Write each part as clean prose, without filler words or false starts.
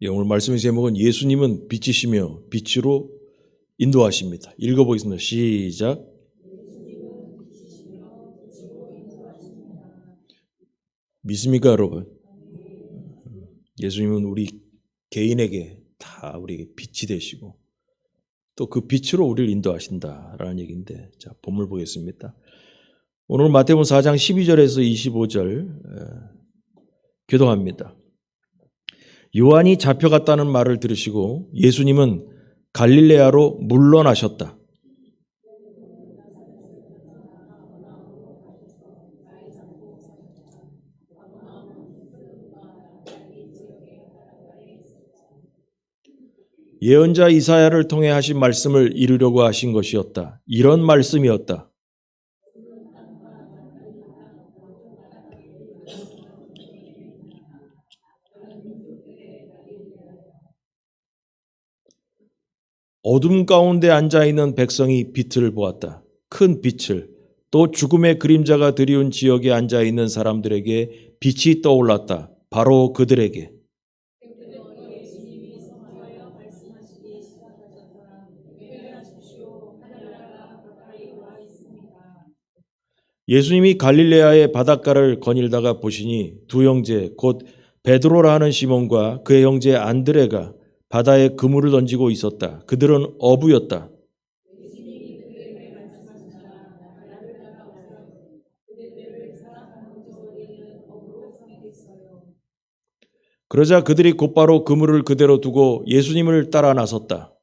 오늘 말씀의 제목은 예수님은 빛이시며 빛으로 인도하십니다. 읽어보겠습니다. 시작. 믿습니까, 여러분? 예수님은 우리 개인에게 다 우리에게 빛이 되시고 또 그 빛으로 우리를 인도하신다라는 얘기인데, 자, 본문 보겠습니다. 오늘 마태복음 4장 12절에서 25절 교독합니다. 요한이 잡혀갔다는 말을 들으시고 예수님은 갈릴레아로 물러나셨다. 예언자 이사야를 통해 하신 말씀을 이루려고 하신 것이었다. 이런 말씀이었다. 어둠 가운데 앉아있는 백성이 빛을 보았다. 큰 빛을. 또 죽음의 그림자가 드리운 지역에 앉아있는 사람들에게 빛이 떠올랐다. 바로 그들에게. 예수님이 갈릴레아의 바닷가를 거닐다가 보시니 두 형제 곧 베드로라 하는 시몬과 그의 형제 안드레가 바다에 그물을 던지고 있었다. 그들은 어부였다. 그러자 그들이 곧바로 그물을 그대로 두고 예수님을 따라 나섰다.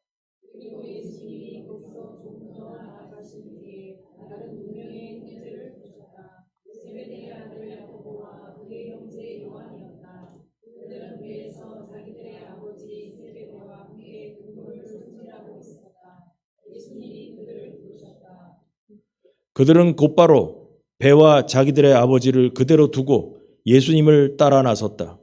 그들은 곧바로 배와 자기들의 아버지를 그대로 두고 예수님을 따라 나섰다.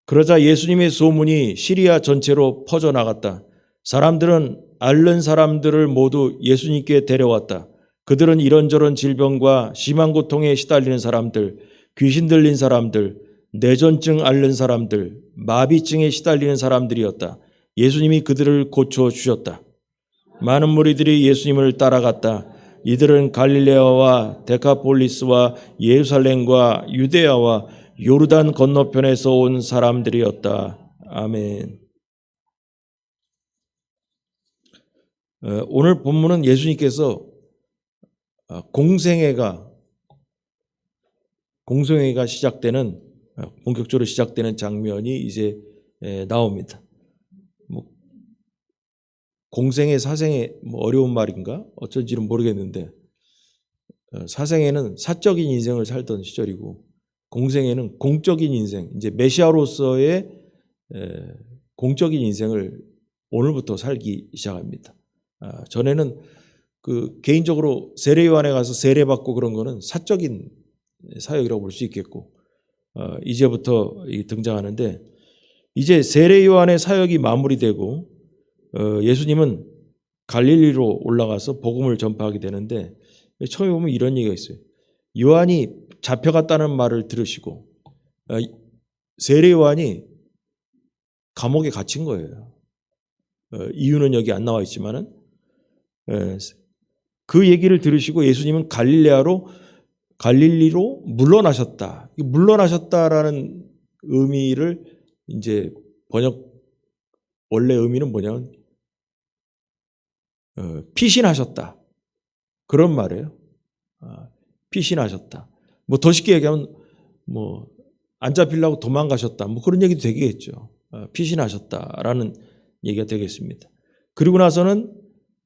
그러자 예수님의 소문이 시리아 전체로 퍼져나갔다. 사람들은 앓는 사람들을 모두 예수님께 데려왔다. 그들은 이런저런 질병과 심한 고통에 시달리는 사람들, 귀신 들린 사람들, 뇌전증 앓는 사람들, 마비증에 시달리는 사람들이었다. 예수님이 그들을 고쳐주셨다. 많은 무리들이 예수님을 따라갔다. 이들은 갈릴레아와 데카폴리스와 예루살렘과 유대야와 요르단 건너편에서 온 사람들이었다. 아멘. 오늘 본문은 예수님께서 공생애가 시작되는, 본격적으로 시작되는 장면이 이제 나옵니다. 공생애, 사생애, 어려운 말인가? 어쩐지는 모르겠는데, 사생애는 사적인 인생을 살던 시절이고, 공생애는 공적인 인생, 이제 메시아로서의 공적인 인생을 오늘부터 살기 시작합니다. 전에는 개인적으로 세례요한에 가서 세례받고 그런 거는 사적인 사역이라고 볼 수 있겠고, 이제부터 등장하는데, 이제 세례요한의 사역이 마무리되고 예수님은 갈릴리로 올라가서 복음을 전파하게 되는데, 처음에 보면 이런 얘기가 있어요. 요한이 잡혀갔다는 말을 들으시고, 세례요한이 감옥에 갇힌 거예요. 이유는 여기 안 나와 있지만은, 그 얘기를 들으시고 예수님은 갈릴리로 물러나셨다. 물러나셨다라는 의미를 이제 원래 의미는 뭐냐면 피신하셨다. 그런 말이에요. 피신하셨다. 더 쉽게 얘기하면 안 잡히려고 도망가셨다. 그런 얘기도 되겠죠. 피신하셨다라는 얘기가 되겠습니다. 그리고 나서는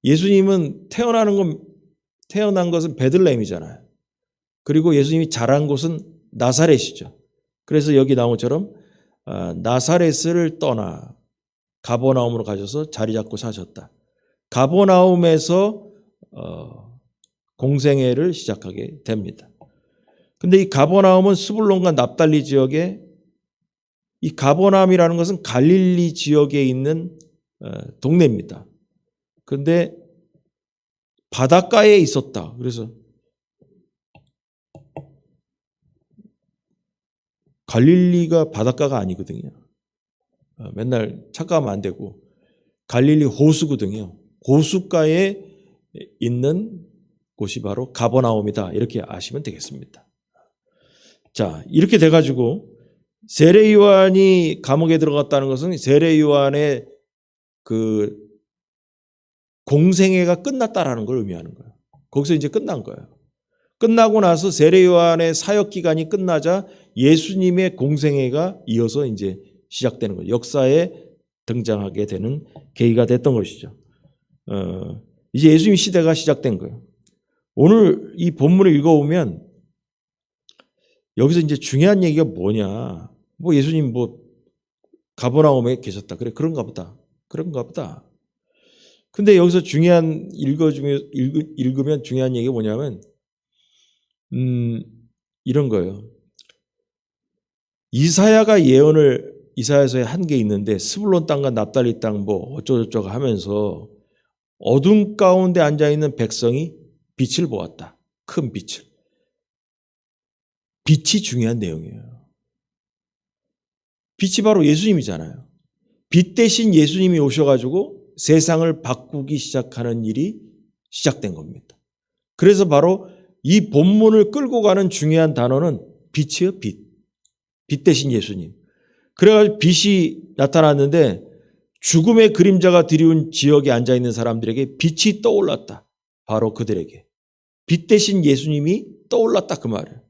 예수님은 태어난 것은 베들레헴이잖아요. 그리고 예수님이 자란 곳은 나사렛이죠. 그래서 여기 나온 것처럼 나사렛을 떠나 가버나움으로 가셔서 자리 잡고 사셨다. 가버나움에서 공생애를 시작하게 됩니다. 근데 이 가버나움은 스불론과 납달리 지역에 이 가버나움이라는 것은 갈릴리 지역에 있는 동네입니다. 그런데 바닷가에 있었다. 그래서 갈릴리가 바닷가가 아니거든요. 맨날 착각하면 안 되고 갈릴리 호수거든요. 호수가에 있는 곳이 바로 가버나움이다. 이렇게 아시면 되겠습니다. 자, 이렇게 돼가지고 세례 요한이 감옥에 들어갔다는 것은 세례 요한의 그 공생애가 끝났다라는 걸 의미하는 거예요. 거기서 이제 끝난 거예요. 끝나고 나서 세례 요한의 사역 기간이 끝나자 예수님의 공생애가 이어서 이제 시작되는 거예요. 역사에 등장하게 되는 계기가 됐던 것이죠. 이제 예수님 시대가 시작된 거예요. 오늘 이 본문을 읽어보면 여기서 이제 중요한 얘기가 뭐냐. 뭐 예수님 뭐 가버나움에 계셨다. 그래, 그런가 보다. 그런가 보다. 근데 여기서 중요한 읽으면 중요한 얘기가 뭐냐면 이런 거예요. 이사야가 예언을 이사야서에 한 게 있는데 스불론 땅과 납달리 땅 뭐 어쩌고저쩌고 하면서 어둠 가운데 앉아있는 백성이 빛을 보았다. 큰 빛을. 빛이 중요한 내용이에요. 빛이 바로 예수님이잖아요. 빛 대신 예수님이 오셔가지고 세상을 바꾸기 시작하는 일이 시작된 겁니다. 그래서 바로 이 본문을 끌고 가는 중요한 단어는 빛이에요. 빛. 빛 대신 예수님. 그래가지고 빛이 나타났는데 죽음의 그림자가 드리운 지역에 앉아있는 사람들에게 빛이 떠올랐다. 바로 그들에게. 빛 대신 예수님이 떠올랐다 그 말이에요.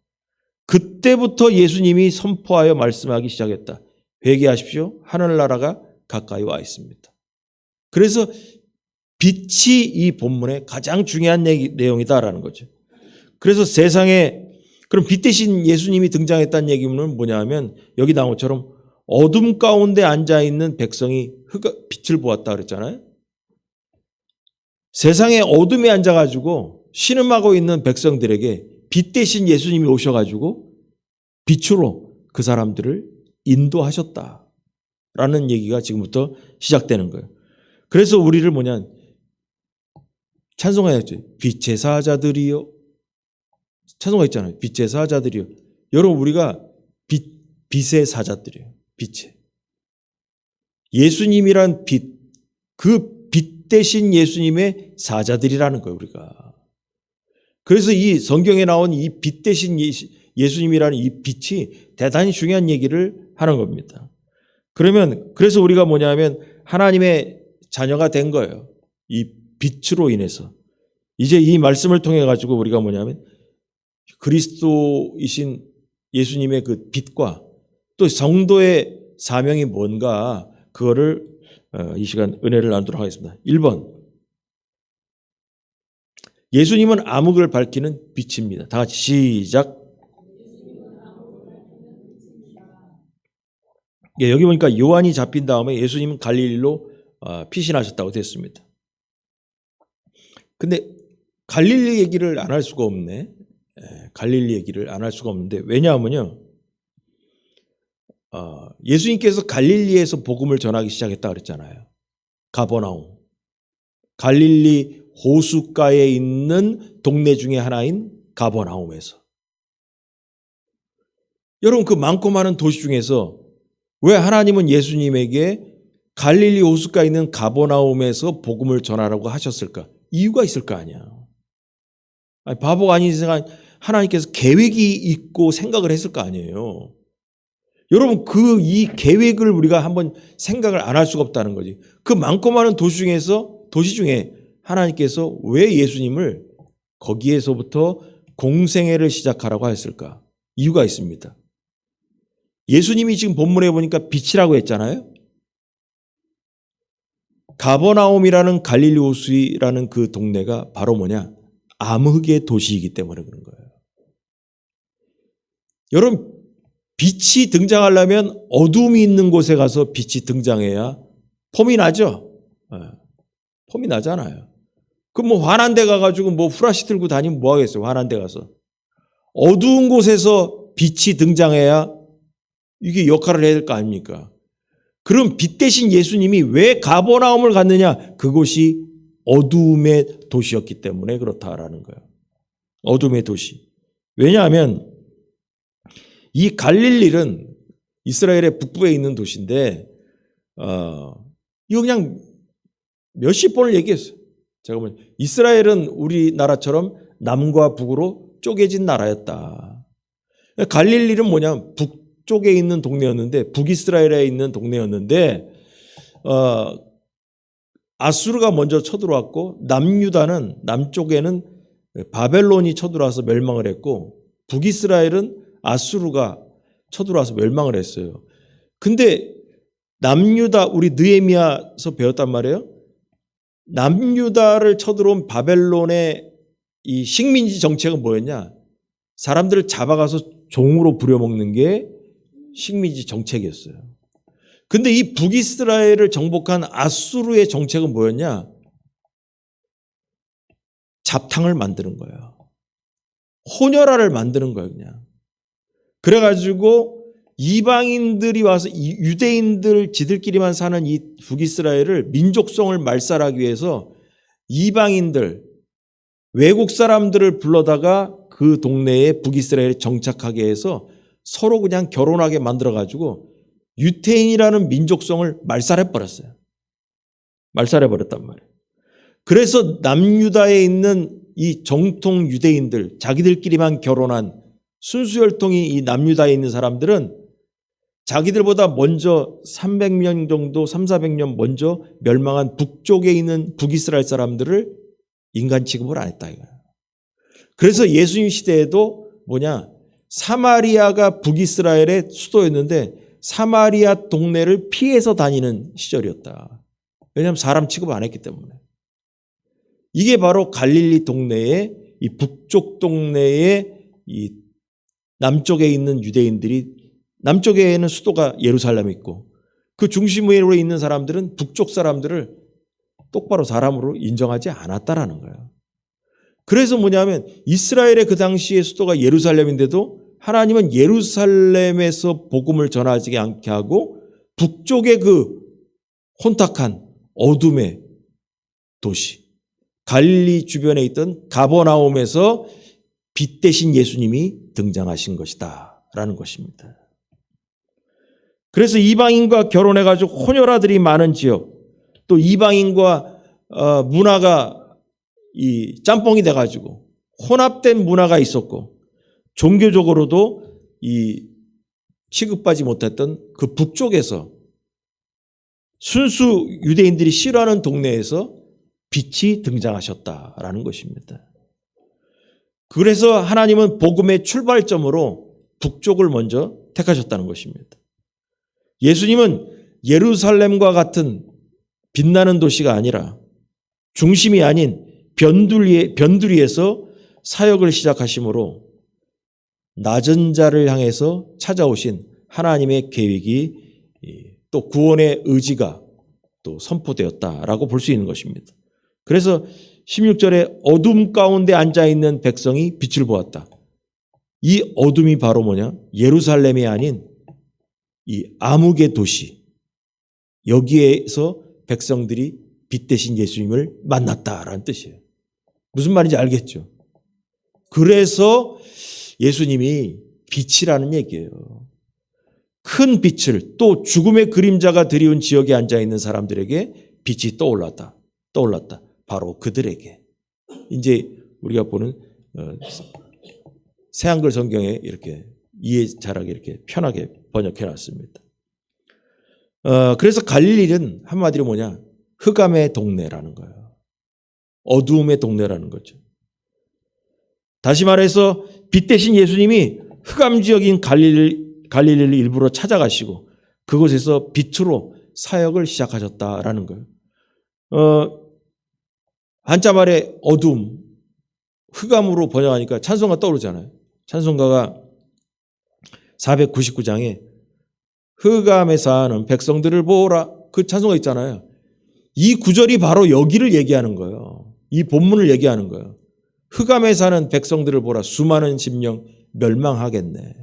그때부터 예수님이 선포하여 말씀하기 시작했다. 회개하십시오. 하늘나라가 가까이 와 있습니다. 그래서 빛이 이 본문의 가장 중요한 내용이다라는 거죠. 그래서 세상에 그럼 빛 대신 예수님이 등장했다는 얘기는 뭐냐 하면 여기 나온 것처럼 어둠 가운데 앉아있는 백성이 빛을 보았다 그랬잖아요. 세상에 어둠에 앉아가지고 신음하고 있는 백성들에게 빛 대신 예수님이 오셔가지고 빛으로 그 사람들을 인도하셨다라는 얘기가 지금부터 시작되는 거예요. 그래서 우리를 뭐냐 찬송해야죠. 빛의 사자들이요. 찬송가 있잖아요. 빛의 사자들이요. 여러분 우리가 빛의 사자들이에요. 빛의. 예수님이란 빛, 그 빛 대신 예수님의 사자들이라는 거예요. 우리가. 그래서 이 성경에 나온 이 빛 대신 예수님이라는 이 빛이 대단히 중요한 얘기를 하는 겁니다. 그래서 우리가 뭐냐면 하나님의 자녀가 된 거예요. 이 빛으로 인해서. 이제 이 말씀을 통해 가지고 우리가 뭐냐면 그리스도이신 예수님의 그 빛과 또 성도의 사명이 뭔가 그거를 이 시간 은혜를 나누도록 하겠습니다. 1번. 예수님은 암흑을 밝히는 빛입니다. 다 같이 시작. 예, 여기 보니까 요한이 잡힌 다음에 예수님은 갈릴리로 피신하셨다고 됐습니다. 근데 갈릴리 얘기를 안 할 수가 없네. 갈릴리 얘기를 안 할 수가 없는데 왜냐하면요. 예수님께서 갈릴리에서 복음을 전하기 시작했다 그랬잖아요. 가버나움. 갈릴리 호숫가에 있는 동네 중에 하나인 가버나움에서. 여러분 그 많고 많은 도시 중에서 왜 하나님은 예수님에게 갈릴리 호숫가에 있는 가버나움에서 복음을 전하라고 하셨을까? 이유가 있을 거 아니야. 바보가 아닌 이상 하나님께서 계획이 있고 생각을 했을 거 아니에요. 여러분 이 계획을 우리가 한번 생각을 안 할 수가 없다는 거지. 그 많고 많은 도시 중에 하나님께서 왜 예수님을 거기에서부터 공생애를 시작하라고 했을까? 이유가 있습니다. 예수님이 지금 본문에 보니까 빛이라고 했잖아요. 가버나움이라는 갈릴리 호수라는 그 동네가 바로 뭐냐? 암흑의 도시이기 때문에 그런 거예요. 여러분 빛이 등장하려면 어둠이 있는 곳에 가서 빛이 등장해야 폼이 나죠. 폼이 나잖아요. 그럼 뭐 환한 데 가가지고 뭐 후라시 들고 다니면 뭐 하겠어요? 환한 데 가서. 어두운 곳에서 빛이 등장해야 이게 역할을 해야 될 거 아닙니까? 그럼 빛 대신 예수님이 왜 가버나움을 갔느냐? 그곳이 어두움의 도시였기 때문에 그렇다라는 거예요. 어둠의 도시. 왜냐하면 이 갈릴리는 이스라엘의 북부에 있는 도시인데 이거 그냥 몇십 번을 얘기했어요. 제가 보면 이스라엘은 우리나라처럼 남과 북으로 쪼개진 나라였다. 갈릴리는 뭐냐? 북쪽에 있는 동네였는데 북이스라엘에 있는 동네였는데 아수르가 먼저 쳐들어왔고 남유다는 남쪽에는 바벨론이 쳐들어와서 멸망을 했고 북이스라엘은 아수르가 쳐들어와서 멸망을 했어요. 근데 남유다 우리 느헤미야서 배웠단 말이에요. 남유다를 쳐들어온 바벨론의 이 식민지 정책은 뭐였냐? 사람들을 잡아가서 종으로 부려먹는 게 식민지 정책이었어요. 근데 이 북이스라엘을 정복한 아수르의 정책은 뭐였냐? 잡탕을 만드는 거예요. 혼혈아를 만드는 거예요, 그냥. 그래가지고 이방인들이 와서 유대인들 지들끼리만 사는 이 북이스라엘을 민족성을 말살하기 위해서 이방인들, 외국 사람들을 불러다가 그 동네에 북이스라엘에 정착하게 해서 서로 그냥 결혼하게 만들어가지고 유태인이라는 민족성을 말살해버렸어요. 말살해버렸단 말이에요. 그래서 남유다에 있는 이 정통 유대인들, 자기들끼리만 결혼한 순수혈통이 이 남유다에 있는 사람들은 자기들보다 먼저 300년 정도, 300~400년 먼저 멸망한 북쪽에 있는 북이스라엘 사람들을 인간 취급을 안 했다 이거야. 그래서 예수님 시대에도 뭐냐? 사마리아가 북이스라엘의 수도였는데 사마리아 동네를 피해서 다니는 시절이었다. 왜냐하면 사람 취급 안 했기 때문에. 이게 바로 갈릴리 동네에 이 북쪽 동네에 이 남쪽에 있는 유대인들이 남쪽에는 수도가 예루살렘이 있고 그 중심으로 있는 사람들은 북쪽 사람들을 똑바로 사람으로 인정하지 않았다라는 거예요. 그래서 뭐냐면 이스라엘의 그 당시의 수도가 예루살렘인데도 하나님은 예루살렘에서 복음을 전하지 않게 하고 북쪽의 그 혼탁한 어둠의 도시 갈릴리 주변에 있던 가버나움에서 빛 대신 예수님이 등장하신 것이다 라는 것입니다. 그래서 이방인과 결혼해가지고 혼혈아들이 많은 지역, 또 이방인과 문화가 이 짬뽕이 돼가지고 혼합된 문화가 있었고 종교적으로도 이 취급받지 못했던 그 북쪽에서 순수 유대인들이 싫어하는 동네에서 빛이 등장하셨다라는 것입니다. 그래서 하나님은 복음의 출발점으로 북쪽을 먼저 택하셨다는 것입니다. 예수님은 예루살렘과 같은 빛나는 도시가 아니라 중심이 아닌 변두리에서 사역을 시작하심으로 낮은 자를 향해서 찾아오신 하나님의 계획이 또 구원의 의지가 또 선포되었다라고 볼 수 있는 것입니다. 그래서 16절에 어둠 가운데 앉아있는 백성이 빛을 보았다. 이 어둠이 바로 뭐냐? 예루살렘이 아닌 이 암흑의 도시, 여기에서 백성들이 빛 대신 예수님을 만났다라는 뜻이에요. 무슨 말인지 알겠죠? 그래서 예수님이 빛이라는 얘기예요. 큰 빛을 또 죽음의 그림자가 드리운 지역에 앉아있는 사람들에게 빛이 떠올랐다. 바로 그들에게. 이제 우리가 보는 새한글 성경에 이렇게 이해 잘하게 이렇게 편하게 번역해 놨습니다. 그래서 갈릴리는 한마디로 뭐냐? 흑암의 동네라는 거예요. 어두움의 동네라는 거죠. 다시 말해서 빛 대신 예수님이 흑암 지역인 갈릴리를 일부러 찾아가시고 그곳에서 빛으로 사역을 시작하셨다라는 거예요. 한자말에 어둠, 흑암으로 번역하니까 찬송가 떠오르잖아요. 찬송가가 499장에 흑암에 사는 백성들을 보라 그 찬송가 있잖아요. 이 구절이 바로 여기를 얘기하는 거예요. 이 본문을 얘기하는 거예요. 흑암에 사는 백성들을 보라 수많은 심령 멸망하겠네.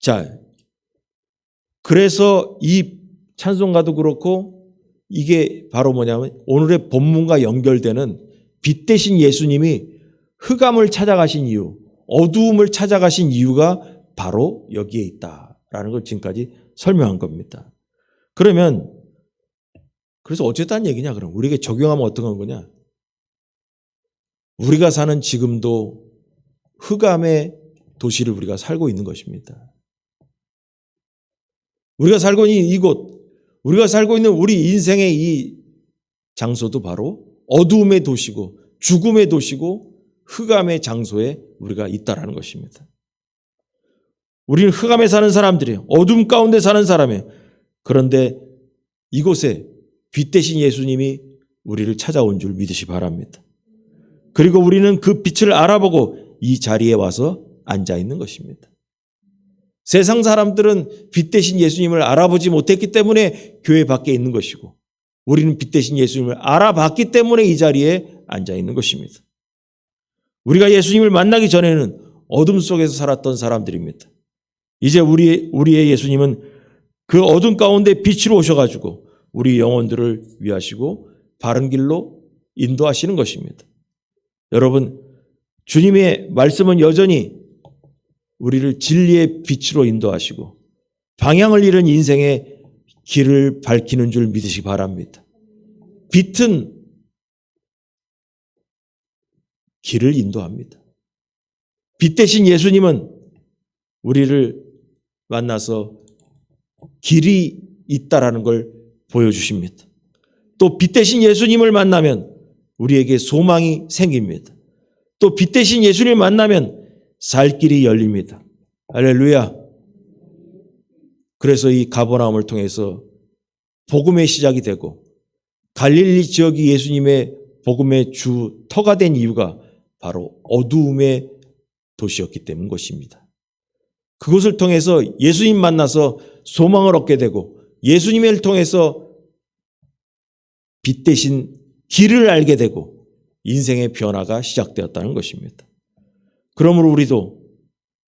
자, 그래서 이 찬송가도 그렇고 이게 바로 뭐냐면 오늘의 본문과 연결되는 빛 대신 예수님이 흑암을 찾아가신 이유, 어두움을 찾아가신 이유가 바로 여기에 있다라는 걸 지금까지 설명한 겁니다. 그러면 그래서 어쨌다는 얘기냐? 그럼 우리에게 적용하면 어떤 거냐? 우리가 사는 지금도 흑암의 도시를 우리가 살고 있는 것입니다. 우리가 살고 있는 이곳, 우리가 살고 있는 우리 인생의 이 장소도 바로 어두움의 도시고 죽음의 도시고 흑암의 장소에 우리가 있다라는 것입니다. 우리는 흑암에 사는 사람들이에요. 어둠 가운데 사는 사람이에요. 그런데 이곳에 빛 대신 예수님이 우리를 찾아온 줄 믿으시 바랍니다. 그리고 우리는 그 빛을 알아보고 이 자리에 와서 앉아 있는 것입니다. 세상 사람들은 빛 대신 예수님을 알아보지 못했기 때문에 교회 밖에 있는 것이고 우리는 빛 대신 예수님을 알아봤기 때문에 이 자리에 앉아 있는 것입니다. 우리가 예수님을 만나기 전에는 어둠 속에서 살았던 사람들입니다. 이제 우리의 예수님은 그 어둠 가운데 빛으로 오셔가지고 우리 영혼들을 위하시고 바른 길로 인도하시는 것입니다. 여러분, 주님의 말씀은 여전히 우리를 진리의 빛으로 인도하시고 방향을 잃은 인생의 길을 밝히는 줄 믿으시기 바랍니다. 빛은 길을 인도합니다. 빛 대신 예수님은 우리를 만나서 길이 있다라는 걸 보여주십니다. 또 빛 대신 예수님을 만나면 우리에게 소망이 생깁니다. 또 빛 대신 예수님을 만나면 살 길이 열립니다. 할렐루야. 그래서 이 가버나움을 통해서 복음의 시작이 되고 갈릴리 지역이 예수님의 복음의 주 터가 된 이유가 바로 어두움의 도시였기 때문인 것입니다. 그것을 통해서 예수님 만나서 소망을 얻게 되고 예수님을 통해서 빛 대신 길을 알게 되고 인생의 변화가 시작되었다는 것입니다. 그러므로 우리도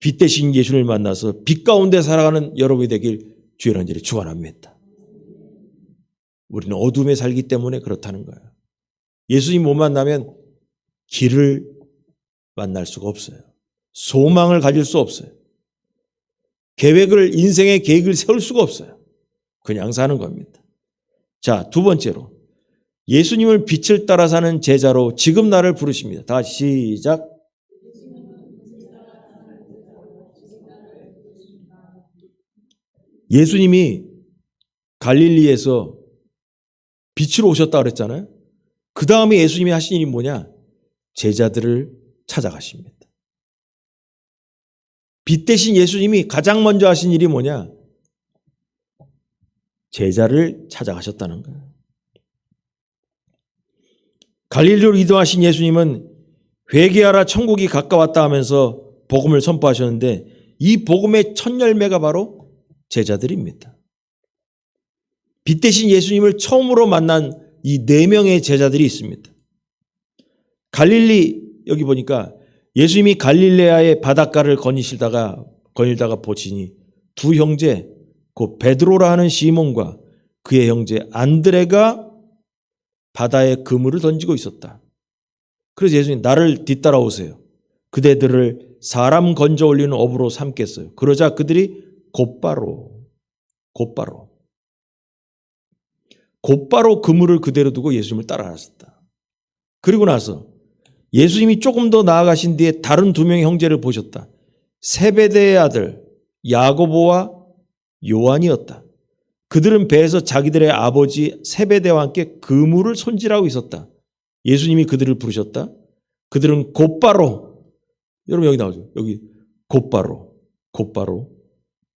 빛 대신 예수님을 만나서 빛 가운데 살아가는 여러분이 되길 주의 이름으로 축원합니다. 우리는 어둠에 살기 때문에 그렇다는 거예요. 예수님 못 만나면 길을 만날 수가 없어요. 소망을 가질 수 없어요. 인생의 계획을 세울 수가 없어요. 그냥 사는 겁니다. 자, 두 번째로 예수님을 빛을 따라 사는 제자로 지금 나를 부르십니다. 다 같이 시작. 예수님이 갈릴리에서 빛으로 오셨다 그랬잖아요. 그 다음에 예수님이 하신 일이 뭐냐? 제자들을 찾아가십니다. 빛 대신 예수님이 가장 먼저 하신 일이 뭐냐? 제자를 찾아가셨다는 거예요. 갈릴리로 이동하신 예수님은 회개하라 천국이 가까웠다 하면서 복음을 선포하셨는데 이 복음의 첫 열매가 바로 제자들입니다. 빛 대신 예수님을 처음으로 만난 이 4명의 제자들이 있습니다. 갈릴리 여기 보니까 예수님이 갈릴레아의 바닷가를 거닐다가 보시니 두 형제 곧 베드로라 하는 시몬과 그의 형제 안드레가 바다에 그물을 던지고 있었다. 그래서 예수님 나를 뒤따라오세요. 그대들을 사람 건져 올리는 어부로 삼겠어요. 그러자 그들이 곧바로 그물을 그대로 두고 예수님을 따라갔었다. 그리고 나서 예수님이 조금 더 나아가신 뒤에 다른 2명의 형제를 보셨다. 세베대의 아들 야고보와 요한이었다. 그들은 배에서 자기들의 아버지 세베대와 함께 그물을 손질하고 있었다. 예수님이 그들을 부르셨다. 그들은 곧바로 여러분 여기 나오죠. 여기 곧바로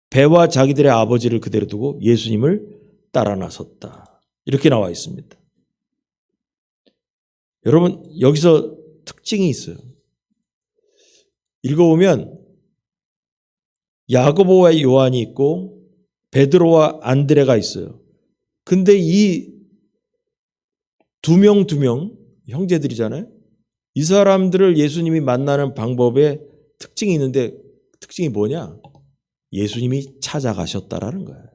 배와 자기들의 아버지를 그대로 두고 예수님을 따라 나섰다. 이렇게 나와 있습니다. 여러분 여기서 특징이 있어요. 읽어보면 야고보와 요한이 있고 베드로와 안드레가 있어요. 근데 이 두 명 형제들이잖아요. 이 사람들을 예수님이 만나는 방법에 특징이 있는데 특징이 뭐냐? 예수님이 찾아가셨다라는 거예요.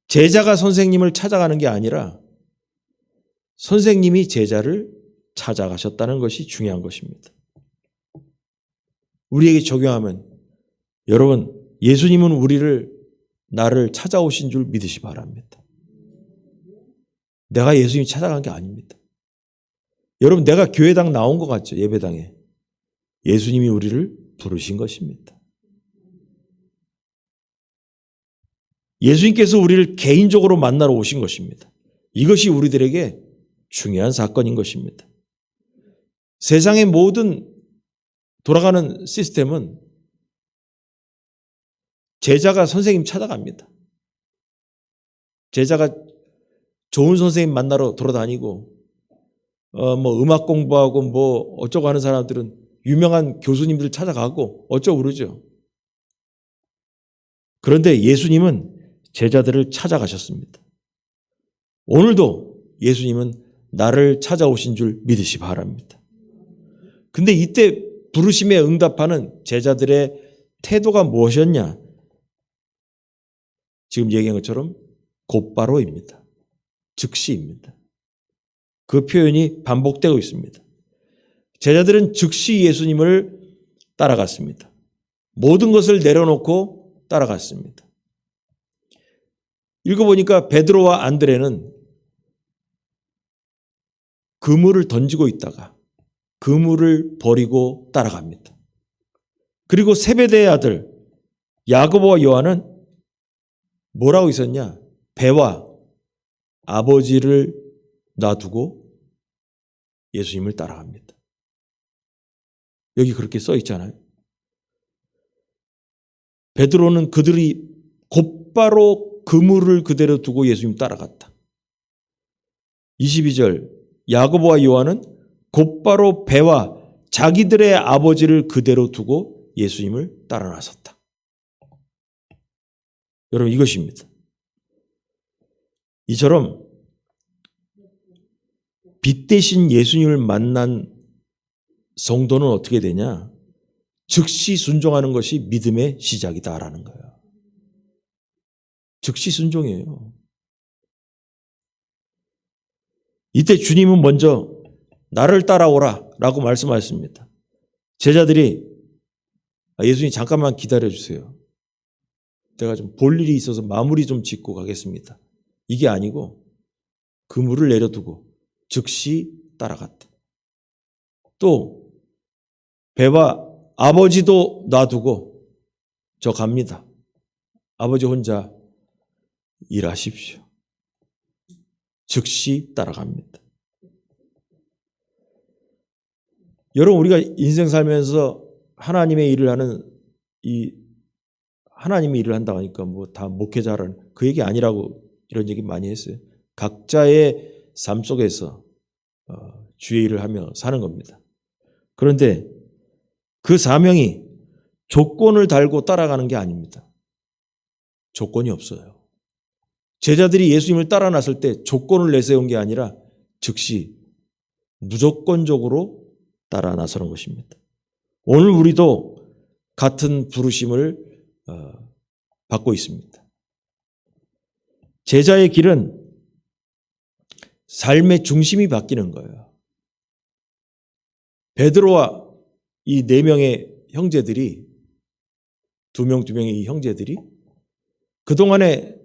제자가 선생님을 찾아가는 게 아니라 선생님이 제자를 찾아가셨다는 것이 중요한 것입니다. 우리에게 적용하면 여러분, 예수님은 나를 찾아오신 줄 믿으시 바랍니다. 내가 예수님 찾아간 게 아닙니다. 여러분, 내가 교회당 나온 것 같죠? 예배당에. 예수님이 우리를 부르신 것입니다. 예수님께서 우리를 개인적으로 만나러 오신 것입니다. 이것이 우리들에게 중요한 사건인 것입니다. 세상의 모든 돌아가는 시스템은 제자가 선생님 찾아갑니다. 제자가 좋은 선생님 만나러 돌아다니고 음악 공부하고 어쩌고 하는 사람들은 유명한 교수님들 찾아가고 어쩌고 그러죠. 그런데 예수님은 제자들을 찾아가셨습니다. 오늘도 예수님은 나를 찾아오신 줄 믿으시 바랍니다. 근데 이때 부르심에 응답하는 제자들의 태도가 무엇이었냐? 지금 얘기한 것처럼 곧바로입니다. 즉시입니다. 그 표현이 반복되고 있습니다. 제자들은 즉시 예수님을 따라갔습니다. 모든 것을 내려놓고 따라갔습니다. 읽어보니까 베드로와 안드레는 그물을 던지고 있다가 그물을 버리고 따라갑니다. 그리고 세베대의 아들 야고보와 요한은 뭐라고 있었냐? 배와 아버지를 놔두고 예수님을 따라갑니다. 여기 그렇게 써 있잖아요. 베드로는 그들이 곧바로 그물을 그대로 두고 예수님 따라갔다. 22절 야고보와 요한은 곧바로 배와 자기들의 아버지를 그대로 두고 예수님을 따라 나섰다. 여러분, 이것입니다. 이처럼 빛 대신 예수님을 만난 성도는 어떻게 되냐? 즉시 순종하는 것이 믿음의 시작이다라는 거예요. 즉시 순종이에요. 이때 주님은 먼저 나를 따라오라 라고 말씀하셨습니다. 제자들이 예수님 잠깐만 기다려주세요. 내가 좀 볼 일이 있어서 마무리 좀 짓고 가겠습니다. 이게 아니고 그물을 내려두고 즉시 따라갔다. 또 배와 아버지도 놔두고 저 갑니다. 아버지 혼자 일하십시오. 즉시 따라갑니다. 여러분, 우리가 인생 살면서 하나님의 일을 하는 하나님의 일을 한다고 하니까 다 목회자라는 그 얘기 아니라고 이런 얘기 많이 했어요. 각자의 삶 속에서 주의 일을 하며 사는 겁니다. 그런데 그 사명이 조건을 달고 따라가는 게 아닙니다. 조건이 없어요. 제자들이 예수님을 따라 나설 때 조건을 내세운 게 아니라 즉시 무조건적으로 따라 나서는 것입니다. 오늘 우리도 같은 부르심을 받고 있습니다. 제자의 길은 삶의 중심이 바뀌는 거예요. 베드로와 이 4명의 형제들이 두 명의 이 형제들이 그동안에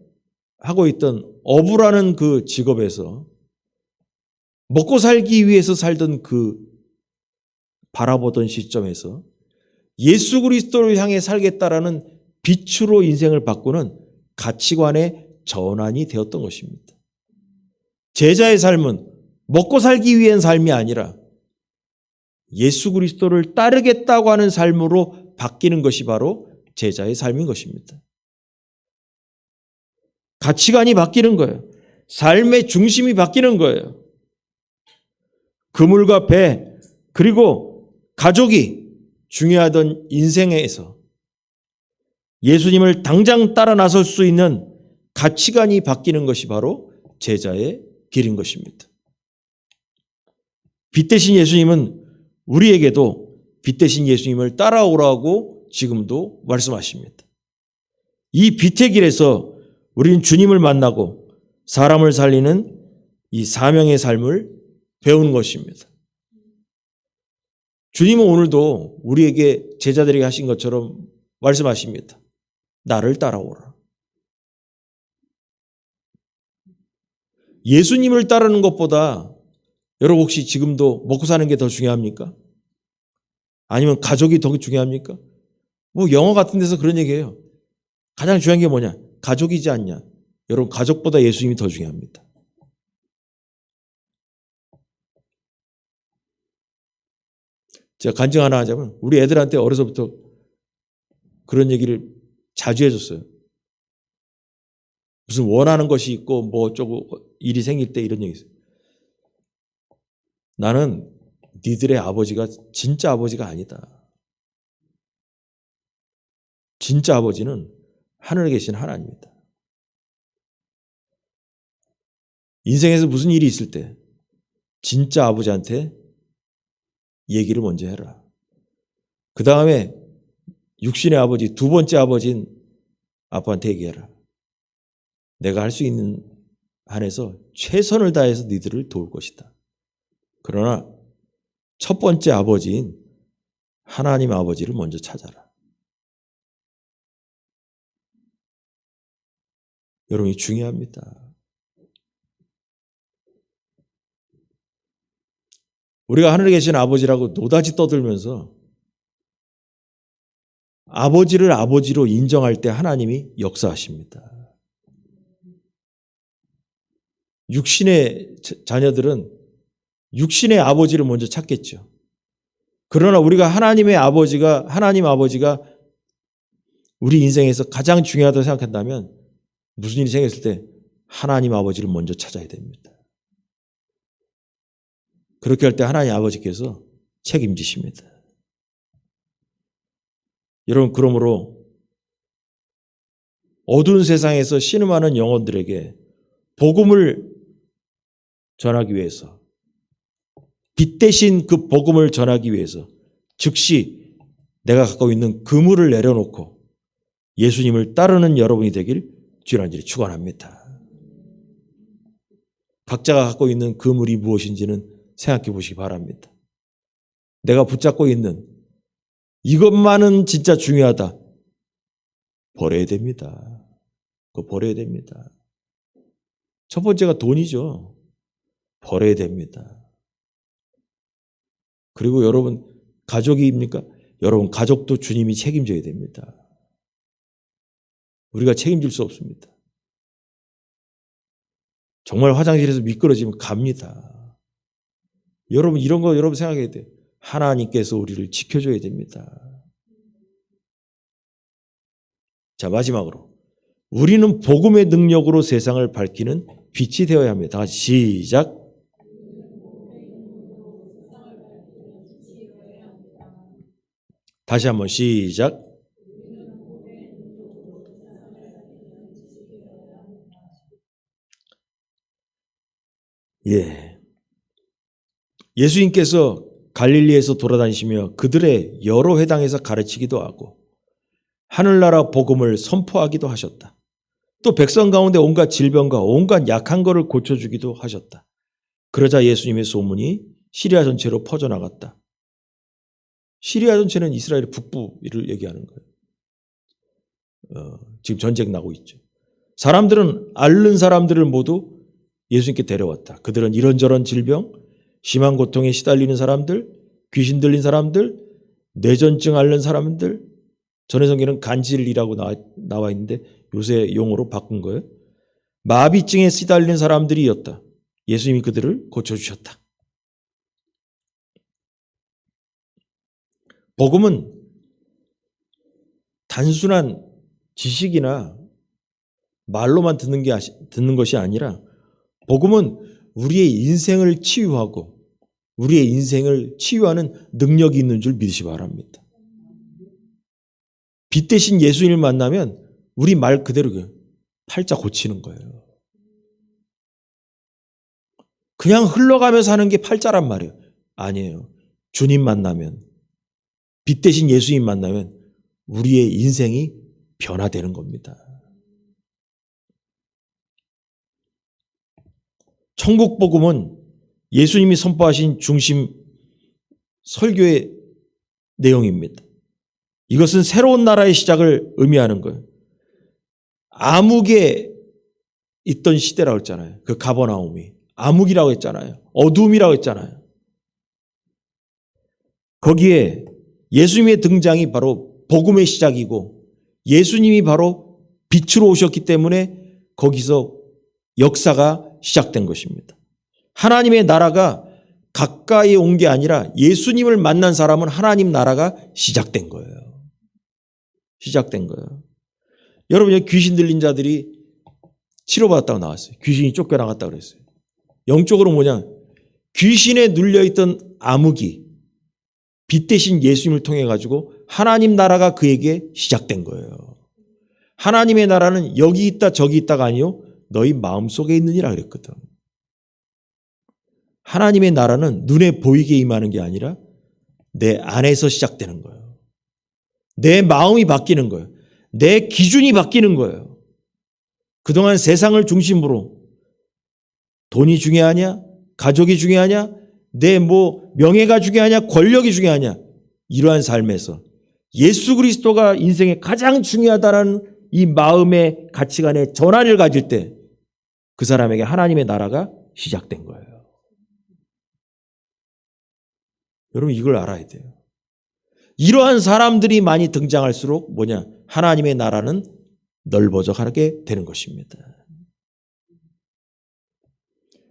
하고 있던 어부라는 그 직업에서 먹고 살기 위해서 살던 그 바라보던 시점에서 예수 그리스도를 향해 살겠다라는 빛으로 인생을 바꾸는 가치관의 전환이 되었던 것입니다. 제자의 삶은 먹고 살기 위한 삶이 아니라 예수 그리스도를 따르겠다고 하는 삶으로 바뀌는 것이 바로 제자의 삶인 것입니다. 가치관이 바뀌는 거예요. 삶의 중심이 바뀌는 거예요. 그물과 배 그리고 가족이 중요하던 인생에서 예수님을 당장 따라 나설 수 있는 가치관이 바뀌는 것이 바로 제자의 길인 것입니다. 빛 대신 예수님은 우리에게도 빛 대신 예수님을 따라오라고 지금도 말씀하십니다. 이 빛의 길에서 우리는 주님을 만나고 사람을 살리는 이 사명의 삶을 배우는 것입니다. 주님은 오늘도 우리에게 제자들에게 하신 것처럼 말씀하십니다. 나를 따라오라. 예수님을 따르는 것보다 여러분 혹시 지금도 먹고 사는 게 더 중요합니까? 아니면 가족이 더 중요합니까? 뭐 영어 같은 데서 그런 얘기해요. 가장 중요한 게 뭐냐? 가족이지 않냐? 여러분 가족보다 예수님이 더 중요합니다. 제가 간증 하나 하자면 우리 애들한테 어려서부터 그런 얘기를 자주 해줬어요. 무슨 원하는 것이 있고 뭐 어쩌고 일이 생길 때 이런 얘기 있어요. 나는 니들의 아버지가 진짜 아버지가 아니다. 진짜 아버지는 하늘에 계신 하나님이다. 인생에서 무슨 일이 있을 때 진짜 아버지한테 얘기를 먼저 해라. 그 다음에 육신의 아버지, 두 번째 아버지인 아빠한테 얘기해라. 내가 할 수 있는 한에서 최선을 다해서 니들을 도울 것이다. 그러나 첫 번째 아버지인 하나님 아버지를 먼저 찾아라. 여러분이 중요합니다. 우리가 하늘에 계신 아버지라고 노다지 떠들면서 아버지를 아버지로 인정할 때 하나님이 역사하십니다. 육신의 자녀들은 육신의 아버지를 먼저 찾겠죠. 그러나 우리가 하나님 아버지가 우리 인생에서 가장 중요하다고 생각한다면 무슨 일이 생겼을 때 하나님 아버지를 먼저 찾아야 됩니다. 그렇게 할 때 하나님 아버지께서 책임지십니다. 여러분, 그러므로 어두운 세상에서 신음하는 영혼들에게 복음을 전하기 위해서, 빛 대신 그 복음을 전하기 위해서 즉시 내가 갖고 있는 그물을 내려놓고 예수님을 따르는 여러분이 되길 주님으로 축원합니다. 각자가 갖고 있는 그물이 무엇인지는 생각해 보시기 바랍니다. 내가 붙잡고 있는 이것만은 진짜 중요하다. 버려야 됩니다. 그거 버려야 됩니다. 첫 번째가 돈이죠. 버려야 됩니다. 그리고 여러분 가족입니까? 여러분 가족도 주님이 책임져야 됩니다. 우리가 책임질 수 없습니다. 정말 화장실에서 미끄러지면 갑니다. 여러분 이런 거 여러분 생각해야 돼요. 하나님께서 우리를 지켜줘야 됩니다. 자, 마지막으로 우리는 복음의 능력으로 세상을 밝히는 빛이 되어야 합니다. 다 같이 시작. 다시 한번 시작. 예. 예수님께서 갈릴리에서 돌아다니시며 그들의 여러 회당에서 가르치기도 하고 하늘나라 복음을 선포하기도 하셨다. 또 백성 가운데 온갖 질병과 온갖 약한 것을 고쳐주기도 하셨다. 그러자 예수님의 소문이 시리아 전체로 퍼져나갔다. 시리아 전체는 이스라엘 북부를 얘기하는 거예요. 지금 전쟁 나고 있죠. 사람들은 앓는 사람들을 모두 예수님께 데려왔다. 그들은 이런저런 질병, 심한 고통에 시달리는 사람들, 귀신 들린 사람들, 뇌전증 앓는 사람들, 전의 성경에는 간질이라고 나와 있는데 요새 용어로 바꾼 거예요. 마비증에 시달리는 사람들이었다. 예수님이 그들을 고쳐주셨다. 복음은 단순한 지식이나 말로만 듣는 것이 아니라 복음은 우리의 인생을 치유하고 우리의 인생을 치유하는 능력이 있는 줄 믿으시 바랍니다. 빛 대신 예수님을 만나면 우리 말 그대로 팔자 고치는 거예요. 그냥 흘러가면서 하는 게 팔자란 말이에요. 아니에요. 주님 만나면 빛 대신 예수님 만나면 우리의 인생이 변화되는 겁니다. 천국 복음은 예수님이 선포하신 중심 설교의 내용입니다. 이것은 새로운 나라의 시작을 의미하는 거예요. 암흑에 있던 시대라고 했잖아요. 그 가버나움이 암흑이라고 했잖아요. 어두움이라고 했잖아요. 거기에 예수님의 등장이 바로 복음의 시작이고 예수님이 바로 빛으로 오셨기 때문에 거기서 역사가 시작된 것입니다. 하나님의 나라가 가까이 온 게 아니라 예수님을 만난 사람은 하나님 나라가 시작된 거예요. 시작된 거예요. 여러분, 귀신 들린 자들이 치료받았다고 나왔어요. 귀신이 쫓겨나갔다고 그랬어요. 영적으로 뭐냐? 귀신에 눌려있던 암흑이 빛 대신 예수님을 통해 가지고 하나님 나라가 그에게 시작된 거예요. 하나님의 나라는 여기 있다 저기 있다가 아니요. 너희 마음속에 있느니라 그랬거든. 하나님의 나라는 눈에 보이게 임하는 게 아니라 내 안에서 시작되는 거예요. 내 마음이 바뀌는 거예요. 내 기준이 바뀌는 거예요. 그동안 세상을 중심으로 돈이 중요하냐? 가족이 중요하냐? 내 명예가 중요하냐? 권력이 중요하냐? 이러한 삶에서 예수 그리스도가 인생에 가장 중요하다는 이 마음의 가치관의 전환을 가질 때 그 사람에게 하나님의 나라가 시작된 거예요. 여러분, 이걸 알아야 돼요. 이러한 사람들이 많이 등장할수록 하나님의 나라는 넓어져 가게 되는 것입니다.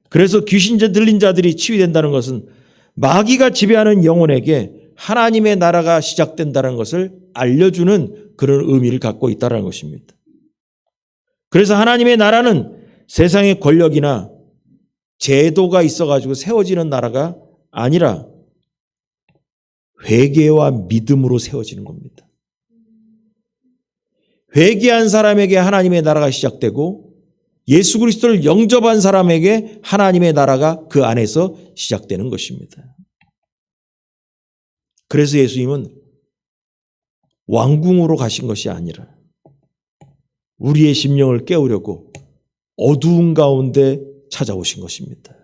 그래서 귀신 들린 자들이 치유된다는 것은 마귀가 지배하는 영혼에게 하나님의 나라가 시작된다는 것을 알려주는 그런 의미를 갖고 있다는 것입니다. 그래서 하나님의 나라는 세상의 권력이나 제도가 있어가지고 세워지는 나라가 아니라 회개와 믿음으로 세워지는 겁니다. 회개한 사람에게 하나님의 나라가 시작되고 예수 그리스도를 영접한 사람에게 하나님의 나라가 그 안에서 시작되는 것입니다. 그래서 예수님은 왕궁으로 가신 것이 아니라 우리의 심령을 깨우려고 어두운 가운데 찾아오신 것입니다.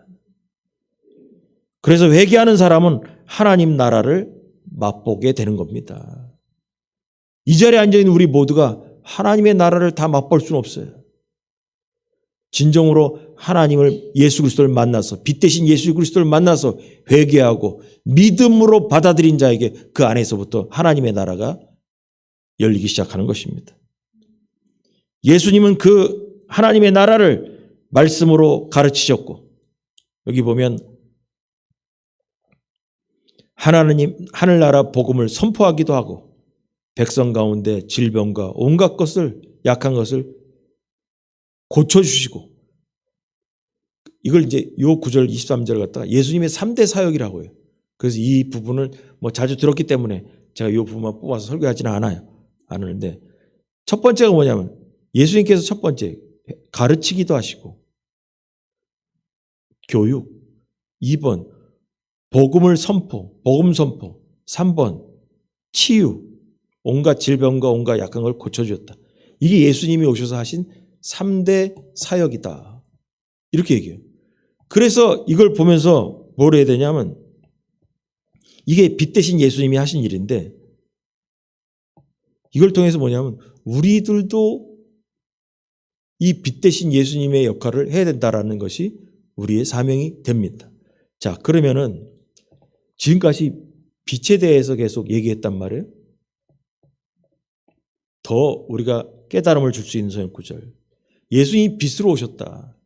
그래서 회개하는 사람은 하나님 나라를 맛보게 되는 겁니다. 이 자리에 앉아있는 우리 모두가 하나님의 나라를 다 맛볼 수는 없어요. 진정으로 하나님을 예수 그리스도를 만나서 빛 대신 예수 그리스도를 만나서 회개하고 믿음으로 받아들인 자에게 그 안에서부터 하나님의 나라가 열리기 시작하는 것입니다. 예수님은 그 하나님의 나라를 말씀으로 가르치셨고 여기 보면 하늘나라 복음을 선포하기도 하고 백성 가운데 질병과 온갖 것을 약한 것을 고쳐주시고 이걸 이제 요 9절 23절 갖다가 예수님의 3대 사역이라고 해요. 그래서 이 부분을 자주 들었기 때문에 제가 이 부분만 뽑아서 설교하지는 않았는데 첫 번째가 뭐냐면 예수님께서 첫 번째 가르치기도 하시고 교육 2번 복음 선포 3번 치유 온갖 질병과 온갖 약한 걸 고쳐주었다. 이게 예수님이 오셔서 하신 3대 사역이다. 이렇게 얘기해요. 그래서 이걸 보면서 뭘 해야 되냐면 이게 빛 대신 예수님이 하신 일인데 이걸 통해서 뭐냐면 우리들도 이 빛 대신 예수님의 역할을 해야 된다라는 것이 우리의 사명이 됩니다. 자, 그러면은 지금까지 빛에 대해서 계속 얘기했단 말이에요. 더 우리가 깨달음을 줄 수 있는 소형 9절. 예수님이 빛으로 오셨다.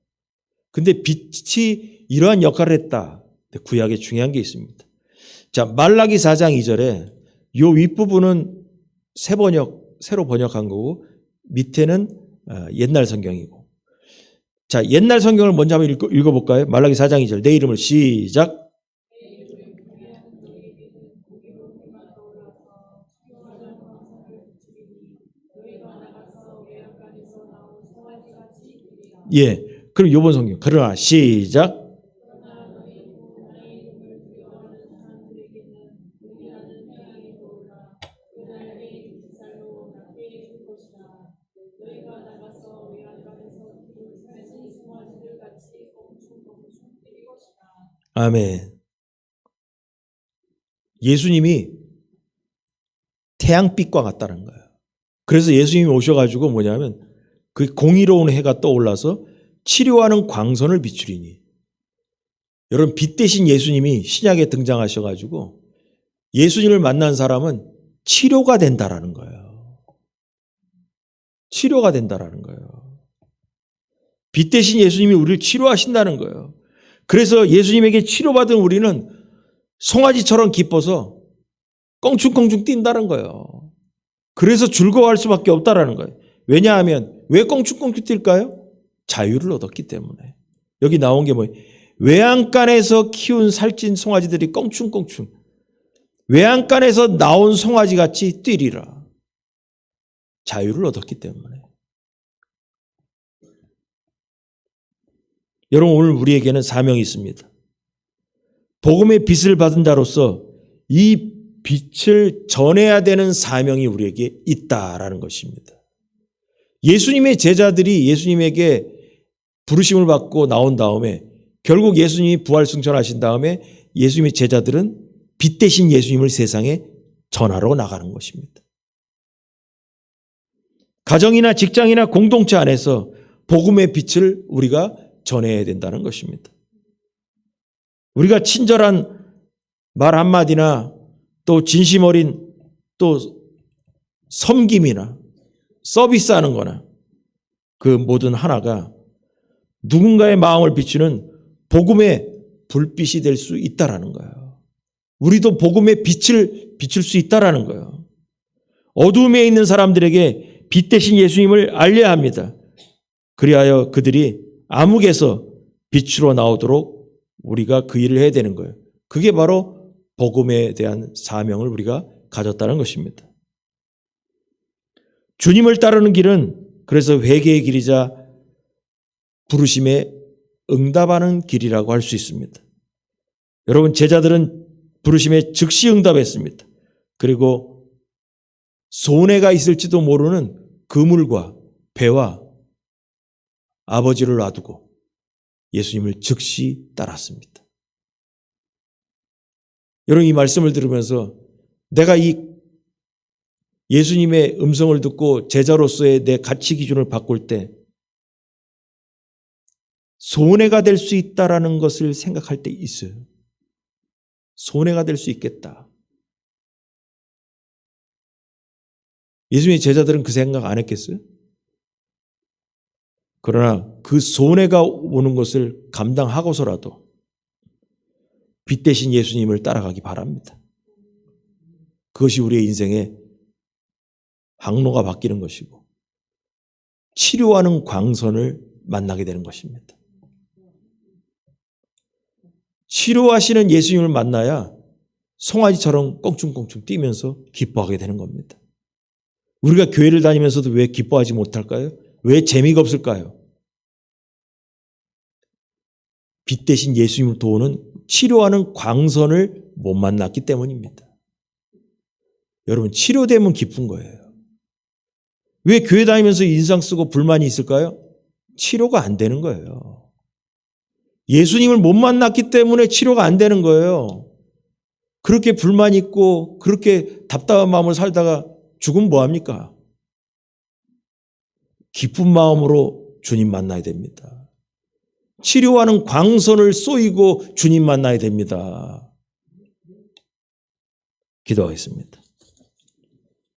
근데 빛이 이러한 역할을 했다. 구약에 중요한 게 있습니다. 자, 말라기 4장 2절에 요 윗부분은 새로 번역한 거고 밑에는 옛날 성경이고. 자, 옛날 성경을 먼저 한번 읽어볼까요? 말라기 4장 2절. 내 이름을 시작. 예. 그럼 요번 성경. 그러나 시작. 아멘. 예수님이 태양빛과 같다는 거예요. 그래서 예수님이 오셔가지고 뭐냐면 그 공의로운 해가 떠올라서 치료하는 광선을 비추리니. 여러분, 빛 대신 예수님이 신약에 등장하셔가지고 예수님을 만난 사람은 치료가 된다라는 거예요. 치료가 된다라는 거예요. 빛 대신 예수님이 우리를 치료하신다는 거예요. 그래서 예수님에게 치료받은 우리는 송아지처럼 기뻐서 껑충껑충 뛴다는 거예요. 그래서 즐거워할 수밖에 없다라는 거예요. 왜냐하면 왜 껑충껑충 뛸까요? 자유를 얻었기 때문에. 여기 나온 게 뭐예요? 외양간에서 키운 살찐 송아지들이 껑충껑충 외양간에서 나온 송아지같이 뛰리라. 자유를 얻었기 때문에. 여러분, 오늘 우리에게는 사명이 있습니다. 복음의 빛을 받은 자로서 이 빛을 전해야 되는 사명이 우리에게 있다라는 것입니다. 예수님의 제자들이 예수님에게 부르심을 받고 나온 다음에 결국 예수님이 부활승천하신 다음에 예수님의 제자들은 빛 대신 예수님을 세상에 전하러 나가는 것입니다. 가정이나 직장이나 공동체 안에서 복음의 빛을 우리가 전해야 된다는 것입니다. 우리가 친절한 말 한마디나 또 진심 어린 또 섬김이나 서비스하는 거나 그 모든 하나가 누군가의 마음을 비추는 복음의 불빛이 될 수 있다라는 거예요. 우리도 복음의 빛을 비출 수 있다라는 거예요. 어두움에 있는 사람들에게 빛 대신 예수님을 알려야 합니다. 그리하여 그들이 암흑에서 빛으로 나오도록 우리가 그 일을 해야 되는 거예요. 그게 바로 복음에 대한 사명을 우리가 가졌다는 것입니다. 주님을 따르는 길은 그래서 회개의 길이자 부르심에 응답하는 길이라고 할 수 있습니다. 여러분, 제자들은 부르심에 즉시 응답했습니다. 그리고 손해가 있을지도 모르는 그물과 배와 아버지를 놔두고 예수님을 즉시 따랐습니다. 여러분, 이 말씀을 들으면서 내가 이 예수님의 음성을 듣고 제자로서의 내 가치 기준을 바꿀 때 손해가 될 수 있다라는 것을 생각할 때 있어요. 손해가 될 수 있겠다. 예수님의 제자들은 그 생각 안 했겠어요? 그러나 그 손해가 오는 것을 감당하고서라도 빛 대신 예수님을 따라가기 바랍니다. 그것이 우리의 인생의 항로가 바뀌는 것이고 치료하는 광선을 만나게 되는 것입니다. 치료하시는 예수님을 만나야 송아지처럼 껑충껑충 뛰면서 기뻐하게 되는 겁니다. 우리가 교회를 다니면서도 왜 기뻐하지 못할까요? 왜 재미가 없을까요? 빛 대신 예수님을 도우는 치료하는 광선을 못 만났기 때문입니다. 여러분, 치료되면 기쁜 거예요. 왜 교회 다니면서 인상 쓰고 불만이 있을까요? 치료가 안 되는 거예요. 예수님을 못 만났기 때문에 치료가 안 되는 거예요. 그렇게 불만 있고 그렇게 답답한 마음을 살다가 죽으면 뭐합니까? 기쁜 마음으로 주님 만나야 됩니다. 치료하는 광선을 쏘이고 주님 만나야 됩니다. 기도하겠습니다.